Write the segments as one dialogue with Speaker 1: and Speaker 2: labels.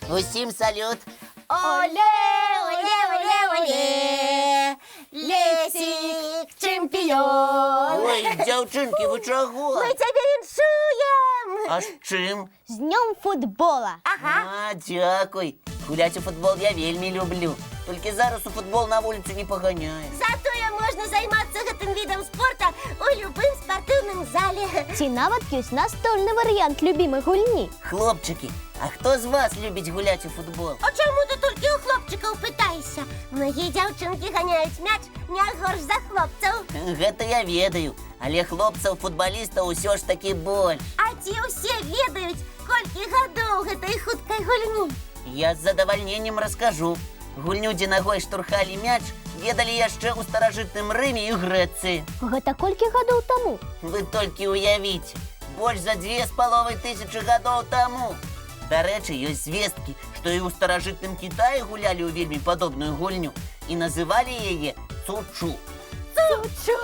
Speaker 1: Усім салют.
Speaker 2: Оле, оле, оле, оле, Лесик чемпіон.
Speaker 1: Ой, дзяўчынкі, вы чаго?
Speaker 2: Ми тебе віншуємо.
Speaker 1: А з чым?
Speaker 3: З днем футбола.
Speaker 2: Ага.
Speaker 1: А, дзякуй. Гуляць у футбол я вельмі люблю. Толькі зараз у футбол на вуліцу не паганяю.
Speaker 2: Затое можна займацца гэтым відам спорта у любым спартыўным зале.
Speaker 3: Ці нават ёсць настольны варыянт любімай гульні.
Speaker 1: Хлопчыкі, а хто з вас любіць гуляць у футбол?
Speaker 2: А чаму ты толькі ў хлопчыкаў пытаешся? Многія дзяўчынкі ганяюць мяч не горш за хлопцаў.
Speaker 1: Гэта я ведаю, але хлопцаў-футбалістаў усё ж такі боль.
Speaker 2: А ці ўсе ведаюць, колькі гадоў гэтай хуткай гульні?
Speaker 1: Я з задавальненнем раскажу. Гульню, дзе нагой штурхалі мяч, ведалі яшчэ ў старажытным Рыме і Грэцыі.
Speaker 3: Гэта колькі гадоў таму?
Speaker 1: Вы толькі ўявіце, больш за 2500 гадоў таму. Дарэчы, ёсць звесткі, што і ў старажытным Кітаі гулялі ў вельмі падобную гульню і называлі яе цучу.
Speaker 2: Цу-чу.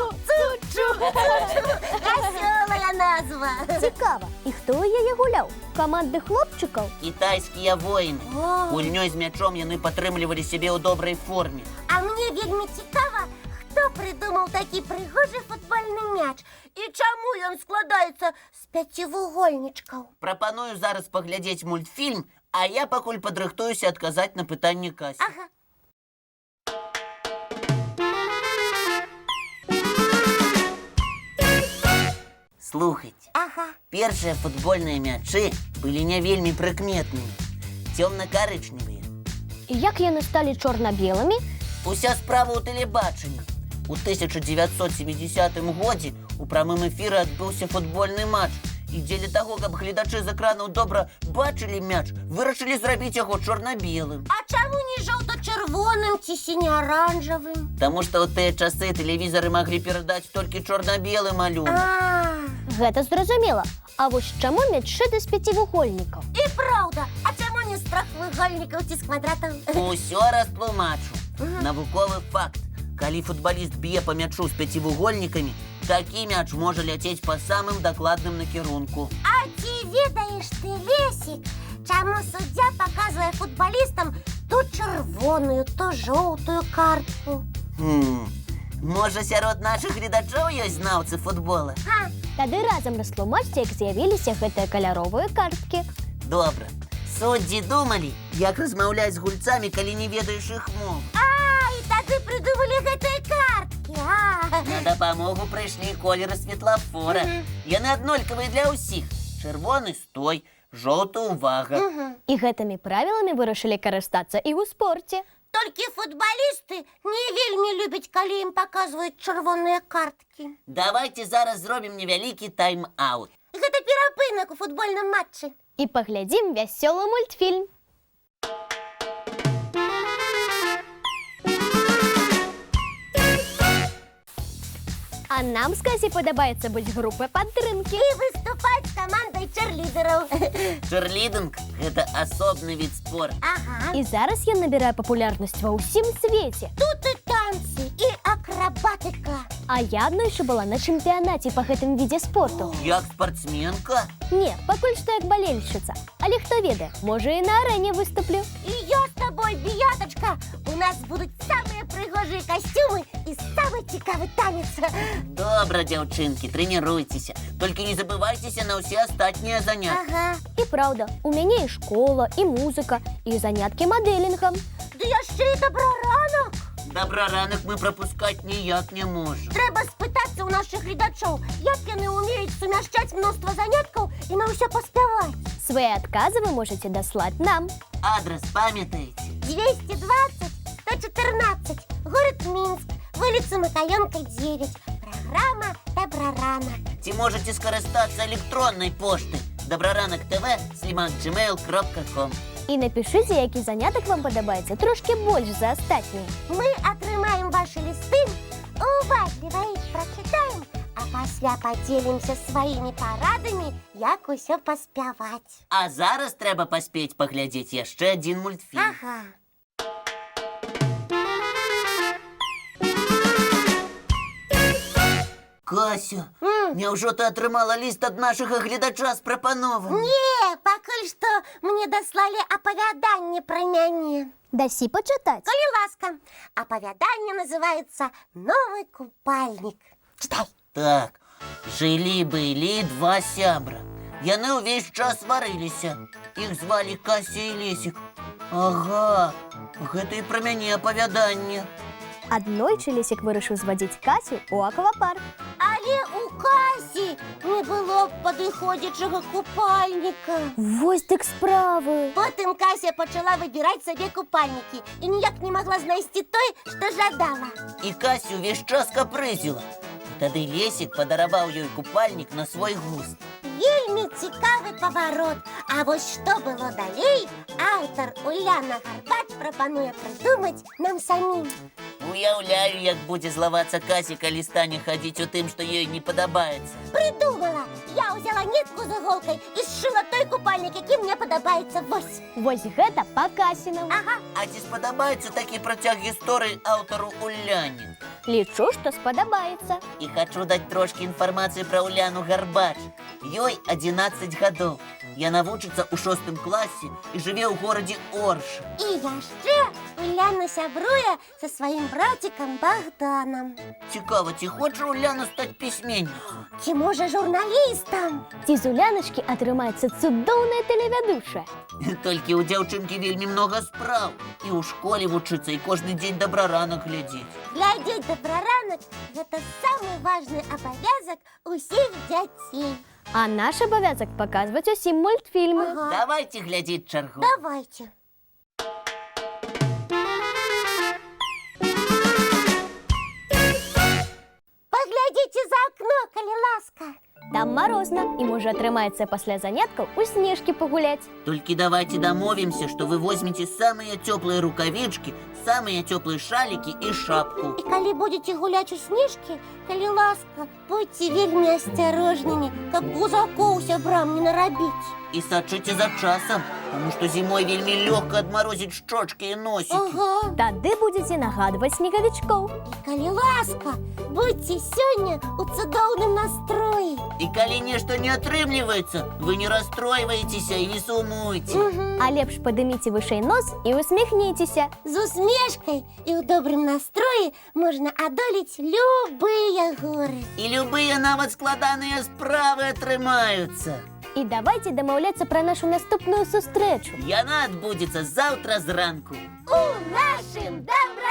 Speaker 2: Вясёлая назва.
Speaker 3: Цікава. І хто ў яе гуляў? Каманды хлопчыкаў?
Speaker 1: Кітайскія воіны.
Speaker 2: О.
Speaker 1: Гульнёй з мячом яны падтрымлівалі сябе ў добрай форме.
Speaker 2: А мне вельмі цікава, хто прыдумаў такі прыгожы футбольны мяч і чаму ён складаецца з пяцівугольнічкаў.
Speaker 1: Прапаную зараз паглядзець мультфільм, а я пакуль падрыхтуюся адказаць на пытанне Касі.
Speaker 2: Ага.
Speaker 1: Слухайце,
Speaker 2: Ага.
Speaker 1: першыя футбольныя мячы былі не вельмі прыкметнымі, цёмна-карычневыя.
Speaker 3: І як яны сталі чорна-белымі?
Speaker 1: Уся справа ў тэлебачанні. У 1970 годзе у прамым эфіры адбыўся футбольны матч. І дзеля таго, каб гледачы з экранаў добра бачылі мяч, вырашылі зрабіць яго чорна-белым.
Speaker 2: А чаму не жоўта-чырвоным ці сіня-аранжавым?
Speaker 1: Таму што ў тыя часы тэлевізары маглі перадаць толькі чорна-белы малюнак.
Speaker 3: Гэта зразумела. А вось чаму мяч шыты з пяцівугольнікаў?
Speaker 2: І праўда, а чаму не з трохвугольнікаў ці з квадратаў?
Speaker 1: Усё растлумачу. Навуковы факт. Калі футбаліст б'е па мячу з пяцівугольнікамі, такі мяч можа ляцець па самым дакладным накірунку.
Speaker 2: А ці ведаеш ты, Лесік, чаму суддзя паказвае футбалістам то чырвоную, то жоўтую картку?
Speaker 1: Можа, сярод нашых гледачоў ёсць знаўцы футбола?
Speaker 3: Тады разам растлумачце, як з'явіліся гэтыя каляровыя карткі.
Speaker 1: Добра. Суддзі думалі, як размаўляць з гульцамі, калі не ведаеш іх мову.
Speaker 2: І тады прыдумалі гэтыя карткі.
Speaker 1: На дапамогу прыйшлі колеры светлафора. Яны аднолькавыя для ўсіх. Чырвоны стой, жоўты увага.
Speaker 3: І гэтымі правіламі вырашылі карыстацца і ў спорце.
Speaker 2: Толькі футбалісты не вельмі любяць, калі ім паказваюць чырвоныя карткі.
Speaker 1: Давайте зараз зробім невялікі тайм-аут.
Speaker 2: Гэта перапынак у футбольным матчы.
Speaker 3: І паглядзім вясёлы мультфільм. А нам з Касі падабаецца быць групай падтрымкі.
Speaker 2: І выступаць з камандай чэрлідераў.
Speaker 1: Чэрлідынг – гэта асобны від спорту.
Speaker 2: Ага.
Speaker 3: І зараз ён набірае папулярнасць ва ўсім свеце.
Speaker 2: Тут і танцы, і акрабатыка.
Speaker 3: А я аднойчы была на чэмпіянаце па гэтым відзе спорту.
Speaker 1: Як спартсменка?
Speaker 3: Не, пакуль што як балельшчыца. Але хто ведае, можа і на арэне выступлю.
Speaker 2: І я з табой, Біятачка. У нас будуць самыя прыгожыя касцюмы і самы цікавы танец.
Speaker 1: Добра, дзяўчынкі, трэніруйцеся. Толькі не забывайцеся на ўсе астатнія заняткі.
Speaker 2: Ага.
Speaker 3: І праўда, у мяне і школа, і музыка, і заняткі мадэлінгам.
Speaker 2: Ды яшчэ і добраранак.
Speaker 1: Добраранак мы прапускаць ніяк не можам.
Speaker 2: Трэба спытацца ў нашых гледачоў, як яны ўмеюць сумяшчаць мноства заняткаў і на ўсё паспяваць.
Speaker 3: Свае адказы вы можаце даслаць нам.
Speaker 1: Адрас памятаеце?
Speaker 2: 220 114, город Мінск, вуліца Макаёнка, 9. Праграма «Добраранак».
Speaker 1: Ці можаце скарыстацца электроннай поштай dobraranok.tv@gmail.com.
Speaker 3: І напішыце, які занятак вам падабаецца трошкі больш за астатнія.
Speaker 2: Мы атрымаем ваши лісты, уважліва іх прачытаем, а пасля падзелімся сваімі парадамі, як усё паспяваць.
Speaker 1: А зараз трэба паспець паглядзець яшчэ адзін мультфільм.
Speaker 2: Ага.
Speaker 1: Кася, няўжо ты атрымала ліст ад нашага гледача з прапановамі?
Speaker 2: Не, пакуль што мне даслалі апавяданне пра мяне.
Speaker 3: Дасі пачытаць.
Speaker 2: Калі ласка, апавяданне называецца «Новы купальнік». Читай.
Speaker 1: Так, жылі-былі два сябра. Яны ўвесь час сварыліся. Іх звалі Кася і Лесік. Ага, гэта і пра мяне апавяданне.
Speaker 3: Аднойчы Лесік вырашыў звадзіць Касю ў аквапарк.
Speaker 2: Але у Касі не было падыходзячага купальніка.
Speaker 3: Вось дык справы.
Speaker 2: Потым Кася пачала выбіраць сабе купальнікі і ніяк не магла знайсці той, што жадала.
Speaker 1: І Кася ўвесь час капрызіла. Тады Лесік падараваў ёй купальнік на свой густ.
Speaker 2: Вельмі цікавы паварот. А вось што было далей, аўтар Уляна Гарбач прапануе прыдумаць нам самім.
Speaker 1: Уяўляю, як будзе злавацца Кася, калі стане хадзіць у тым, што ёй не падабаецца.
Speaker 2: Прыдумала! Я ўзяла нітку з іголкай і сшыла той купальнік, які мне падабаецца. Вось.
Speaker 3: Вось гэта па-касінаму.
Speaker 2: Ага.
Speaker 1: А ці спадабаецца такі працяг гісторыі аўтару Уляне?
Speaker 3: Лічу, што спадабаецца.
Speaker 1: І хачу даць трошкі інфармацыі пра Уляну Гарбач. Ёй 11 гадоў. Яна вучыцца ў 6 класе і жыве ў горадзе Орш.
Speaker 2: І яшчэ Уляна сябруе са сваім братикам Богданом.
Speaker 1: Цікава, ці хоча Уляна стаць пісьменніцай?
Speaker 2: Ці можа журналістам?
Speaker 3: Ці з Уляначкі атрымаецца цудоўная тэлевядучая.
Speaker 1: Толькі ў дзяўчынкі вельмі многа спраў. І ў школе вучыцца, і кожны дзень добраранак глядзець.
Speaker 2: Глядзець добраранак – гэта самы важны абавязак усіх дзяцей.
Speaker 3: А наш абавязак паказваць усім мультфільмы.
Speaker 2: Ага.
Speaker 1: Давайте глядзець чаргу.
Speaker 2: Давайте. Паглядзіце за акно, калі ласка.
Speaker 3: Там марозна, і можа атрымаецца пасля заняткаў у снежкі пагуляць.
Speaker 1: Толькі давайте дамовімся, што вы возьмеце самыя цёплыя рукавічкі, самыя цёплыя шалікі і шапку.
Speaker 2: І калі будзеце гуляць у снежкі, калі ласка, будьце вельмі асцярожнымі, каб гузакоў сябрам не нарабіць.
Speaker 1: І сачыце за часам, таму што зімой вельмі лёгка адмарозіць шчочкі і носікі.
Speaker 2: Ага.
Speaker 3: Тады будзеце нагадваць снегавічкоў.
Speaker 2: І калі ласка, будьце сёння у цудоўным настроі.
Speaker 1: І калі нешта не атрымліваецца, вы не расстройваецеся і не сумуйце.
Speaker 3: А лепш падыміце вышэй нос і усміхніцеся.
Speaker 2: З усмешкай і ў добрым настроі можна адолець любыя горы.
Speaker 1: І любыя нават складаныя справы атрымаюцца.
Speaker 3: І давайце дамаўляцца пра нашу наступную сустрэчу.
Speaker 1: Яна адбудзецца заўтра зранку.
Speaker 2: У нашым добра